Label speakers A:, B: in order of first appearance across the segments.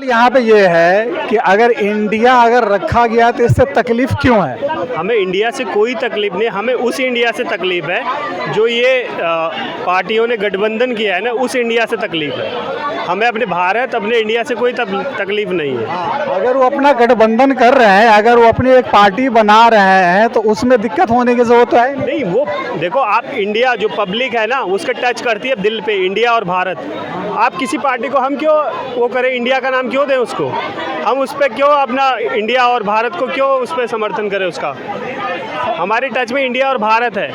A: यहाँ पे ये है कि अगर इंडिया अगर रखा गया तो इससे तकलीफ क्यों है?
B: हमें इंडिया से कोई तकलीफ नहीं, हमें उस इंडिया से तकलीफ है जो ये पार्टियों ने गठबंधन किया है ना, उस इंडिया से तकलीफ है। हमें अपने भारत, अपने इंडिया से कोई तकलीफ नहीं है।
A: अगर वो अपना गठबंधन कर रहे हैं, अगर वो अपनी एक पार्टी बना रहे हैं तो उसमें दिक्कत होने की जरूरत है
B: नहीं। वो देखो, आप इंडिया जो पब्लिक है ना उसका टच करती है दिल पे, इंडिया और भारत। आप किसी पार्टी को हम क्यों वो करें, इंडिया का नाम क्यों दें उसको, हम उस पर क्यों अपना इंडिया और भारत को क्यों उस पर समर्थन करें उसका। हमारे टच में इंडिया और भारत है।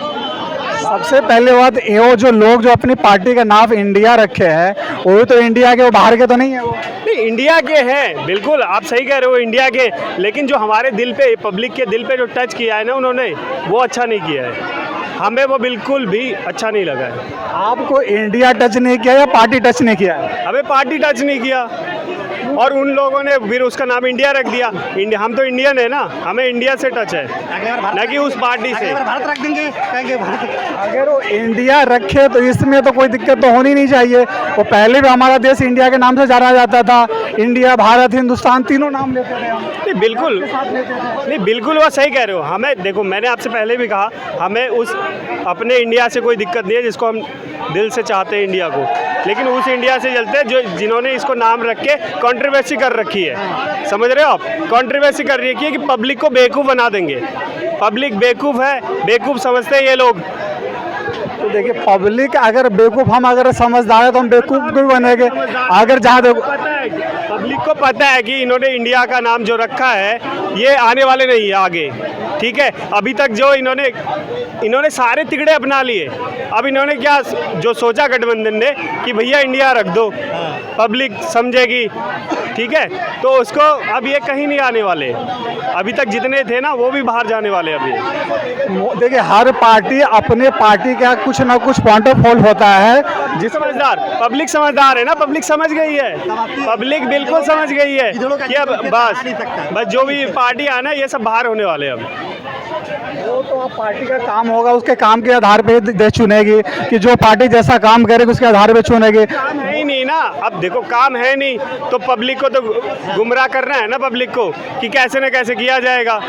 A: सबसे पहले बात वो जो लोग जो अपनी पार्टी का नाम इंडिया रखे हैं वो तो इंडिया के, वो बाहर के तो नहीं है। वो
B: नहीं, इंडिया के हैं, बिल्कुल आप सही कह रहे हो, इंडिया के। लेकिन जो हमारे दिल पे, पब्लिक के दिल पे जो टच किया है ना उन्होंने, वो अच्छा नहीं किया है। हमें वो बिल्कुल भी अच्छा नहीं लगा है।
A: आपको इंडिया टच नहीं किया या पार्टी टच नहीं किया है?
B: हमें पार्टी टच नहीं किया और उन लोगों ने फिर उसका नाम इंडिया रख दिया। इंडिया, हम तो इंडियन है ना, हमें इंडिया से टच है, न कि उस पार्टी से।
C: भारत रख देंगे, कहेंगे भारत।
A: अगर वो इंडिया रखे तो इसमें तो कोई दिक्कत तो होनी नहीं चाहिए। वो पहले भी हमारा देश इंडिया के नाम से जाना जाता था, इंडिया, भारत, हिंदुस्तान तीनों नाम लेते थे हम।
B: नहीं बिल्कुल नहीं, बिल्कुल वो सही कह रहे हो। हमें देखो, मैंने आपसे पहले भी कहा, हमें उस अपने इंडिया से कोई दिक्कत नहीं है जिसको हम दिल से चाहते हैं इंडिया को, लेकिन उस इंडिया से चलते हैं जो जिन्होंने इसको नाम रख के कंट्रोवर्सी कर रखी है। समझ रहे हो आप? कंट्रोवर्सी कर रही है कि पब्लिक को बेवकूफ़ बना देंगे। पब्लिक बेवकूफ़ है, बेवकूफ़ समझते हैं ये लोग।
A: तो देखिए, पब्लिक अगर बेवकूफ़, हम अगर समझदार है तो हम बेवकूफ़ क्यों बनेंगे? अगर जहाँ देखो,
B: पब्लिक को पता है कि इन्होंने इंडिया का नाम जो रखा है ये आने वाले नहीं है आगे, ठीक है। अभी तक जो इन्होंने सारे तिकड़े अपना लिए। अब इन्होंने क्या जो सोचा गठबंधन ने कि भैया इंडिया रख दो, पब्लिक समझेगी, ठीक है, तो उसको अब ये कहीं नहीं आने वाले। अभी तक जितने थे ना वो भी बाहर जाने वाले अभी।
A: देखिए, हर पार्टी अपने पार्टी का कुछ ना कुछ पॉइंट ऑफ फॉल होता है।
B: जिस समझदार, पब्लिक समझदार है ना, पब्लिक समझ गई है, पब्लिक बिल्कुल समझ गई है कि अब बस जो भी पार्टी आना ये सब बाहर होने वाले अब।
A: वो तो आप पार्टी का काम होगा, उसके काम के आधार पे देश चुनेगी कि जो पार्टी जैसा काम करेगी उसके आधार पे चुनेगी।
B: काम है ही नहीं ना, अब देखो काम है नहीं तो पब्लिक को तो गुमराह करना है ना, पब्लिक को कि कैसे न कैसे किया जाएगा।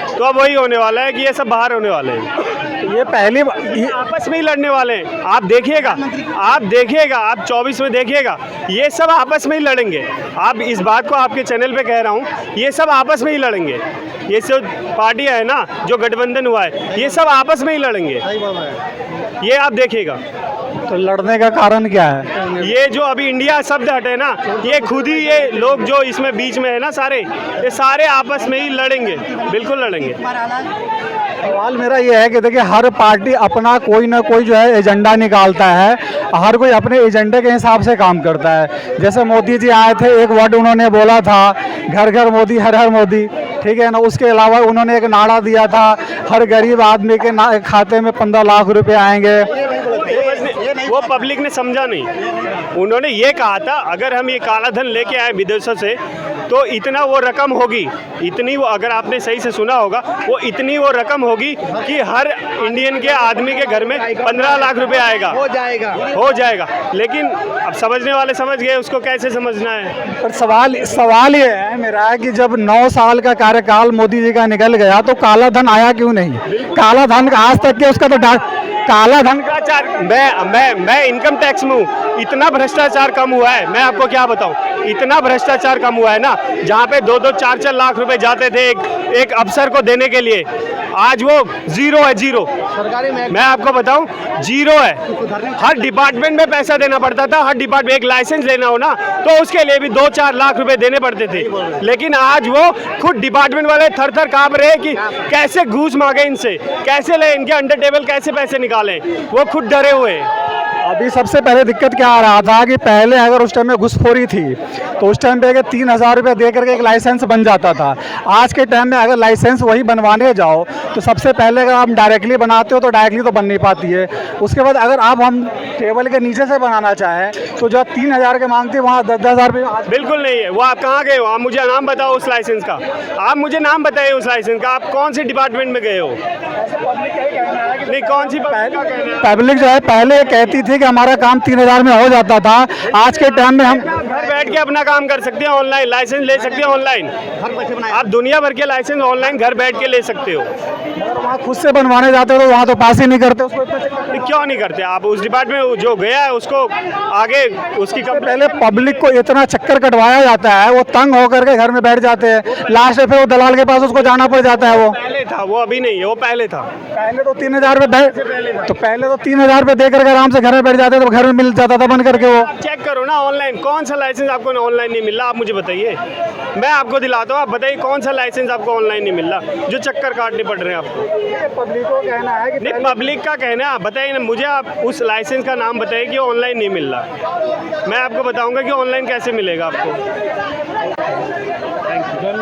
B: तो अब वही होने वाला है कि ये सब बाहर होने वाले हैं।
A: ये पहली
B: ये आपस में ही लड़ने वाले हैं। आप देखिएगा, आप 24 में देखिएगा, ये सब आपस में ही लड़ेंगे। आप इस बात को आपके चैनल पे कह रहा हूँ, ये सब आपस में ही लड़ेंगे। ये सब पार्टियाँ है ना जो गठबंधन हुआ है, ये सब आपस में ही लड़ेंगे, ये आप देखिएगा।
A: तो लड़ने का कारण क्या है?
B: ये जो अभी इंडिया शब्द हटे ना, ये खुद ही ये लोग जो इसमें बीच में है ना सारे, ये सारे आपस में ही लड़ेंगे, बिल्कुल लड़ेंगे।
A: सवाल मेरा ये है कि देखिए, हर पार्टी अपना कोई ना कोई जो है एजेंडा निकालता है, हर कोई अपने एजेंडे के हिसाब से काम करता है। जैसे मोदी जी आए थे, एक वर्ड उन्होंने बोला था, घर घर मोदी, हर हर मोदी, ठीक है ना। उसके अलावा उन्होंने एक नारा दिया था, हर गरीब आदमी के खाते में 15 लाख रुपए आएंगे।
B: वो पब्लिक ने समझा नहीं। उन्होंने ये कहा था अगर हम ये काला धन लेके आए विदेशों से तो इतना वो रकम होगी, इतनी वो, अगर आपने सही से सुना होगा, वो इतनी वो रकम होगी कि हर इंडियन के आदमी के घर में 15 लाख रुपए आएगा, हो जाएगा। लेकिन अब समझने वाले समझ गए, उसको कैसे समझना है।
A: पर सवाल ये है मेरा कि जब 9 साल का कार्यकाल मोदी जी का निकल गया तो काला धन आया क्यों नहीं? काला धन आज तक के उसका तो काला धन
B: भ्रष्टाचार, मैं इनकम टैक्स में हूँ, इतना भ्रष्टाचार कम हुआ है, मैं आपको क्या बताऊँ, इतना भ्रष्टाचार कम हुआ है ना। जहाँ पे 2-2, 4-4 लाख रुपए जाते थे एक अफसर को देने के लिए, आज वो जीरो है, जीरो। मैं आपको बताऊं, जीरो है। हर डिपार्टमेंट में पैसा देना पड़ता था, हर डिपार्टमेंट, एक लाइसेंस लेना हो ना तो उसके लिए भी 2-4 लाख रुपए देने पड़ते थे। लेकिन आज वो खुद डिपार्टमेंट वाले थर थर कांप रहे कि कैसे घूस मांगे इनसे, कैसे ले इनके अंडर टेबल, कैसे पैसे निकालें, वो खुद डरे हुए हैं।
A: अभी सबसे पहले दिक्कत क्या आ रहा था कि पहले अगर उस टाइम में घुसखोरी थी तो उस टाइम पे अगर 3,000 रुपये दे करके एक लाइसेंस बन जाता था। आज के टाइम में अगर लाइसेंस वही बनवाने जाओ तो सबसे पहले अगर आप डायरेक्टली बनाते हो तो डायरेक्टली तो बन नहीं पाती है। उसके बाद अगर आप हम टेबल के नीचे से बनाना चाहें तो जो 3,000 के मांगते हैं वहाँ 10,000 रुपये।
B: बिल्कुल नहीं है। वो आप कहाँ गए हो? आप मुझे नाम बताओ उस लाइसेंस का, आप मुझे नाम बताइए उस लाइसेंस का, आप कौन से डिपार्टमेंट में गए हो? नहीं, कौन सी
A: पब्लिक जो है पहले कहती थी कि हमारा काम 3,000 में हो जाता था। आज के टाइम में हम
B: घर बैठ बैठ के अपना काम कर सकते हैं, ऑनलाइन लाइसेंस ले सकते हैं ऑनलाइन।
C: घर बैठे बनाए
B: आप दुनिया भर के लाइसेंस ऑनलाइन घर बैठ के ले सकते हो।
A: अगर वहाँ खुद से बनवाने जाते हो तो वहाँ तो पास ही नहीं करते उसको इतना चक्कर।
B: नहीं, क्यों नहीं करते आप? उस डिपार्टमेंट जो गया है उसको आगे उसकी
A: पहले पब्लिक को इतना चक्कर कटवाया जाता है, वो तंग होकर के घर में बैठ जाते हैं, लास्ट में फिर वो दलाल के पास उसको जाना पड़ जाता है। वो
B: पहले था, वो अभी नहीं है, वो पहले था।
A: पहले तो 3,000 रुपये तो पहले तो 3,000 रुपये दे करके आराम से घर में बैठ जाते थे, तो घर में मिल जाता था बन करके वो।
B: आप चेक करो ना ऑनलाइन, कौन सा लाइसेंस आपको ऑनलाइन नहीं मिल रहा? आप मुझे बताइए, मैं आपको दिलाता हूँ। आप बताइए कौन सा लाइसेंस आपको ऑनलाइन नहीं मिल रहा, जो चक्कर काटने पड़ रहे हैं आपको?
A: पब्लिक को कहना है कि
B: नहीं, पब्लिक का कहना है। आप बताइए ना मुझे, आप उस लाइसेंस का नाम बताइए कि ऑनलाइन नहीं मिल रहा। मैं आपको बताऊंगा कि ऑनलाइन कैसे मिलेगा आपको।